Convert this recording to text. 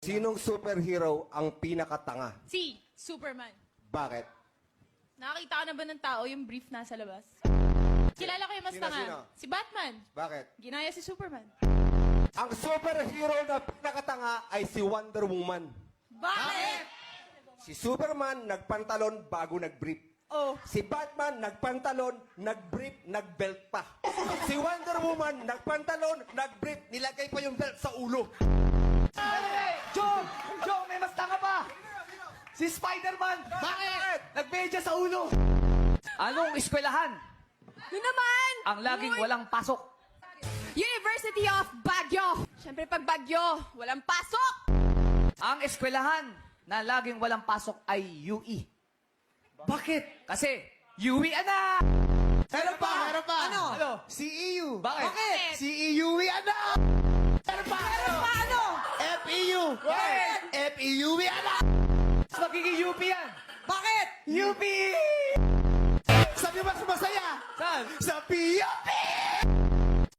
Sinong superhero ang pinakatanga? Si Superman. Bakit? Nakakita ka na ba ng tao yung brief nasa labas? Kilala ko yung mas Sino, tanga. sino? Si Batman. Bakit? Ginaya si Superman. Ang superhero na pinakatanga ay si Wonder Woman. Bakit? Si Superman nagpantalon bago nag-brief. Oh. Si Batman nagpantalon, nag-brief, nag-belt pa. Si Wonder Woman nagpantalon, nag-brief, nilagay pa yung belt sa ulo. Jong! Jong, may mas tanga pa! Si Spider-Man! Bakit? Nagmedya sa ulo! Anong eskwelahan Yun naman! ang laging walang pasok? University of Baguio. Siyempre pag Baguio, walang pasok. Ang eskwelahan na laging walang pasok ay UE. Bakit? Kasi UE na! Meron pa! Meron pa! Ano? Ano? CEU! Bakit? CEUE ano? Meron pa! Meron pa ano? FEU! Bakit? FEUE ano? Magiging UP yan! Bakit? UP! Sabi mas masaya! Saan? Sa PUP!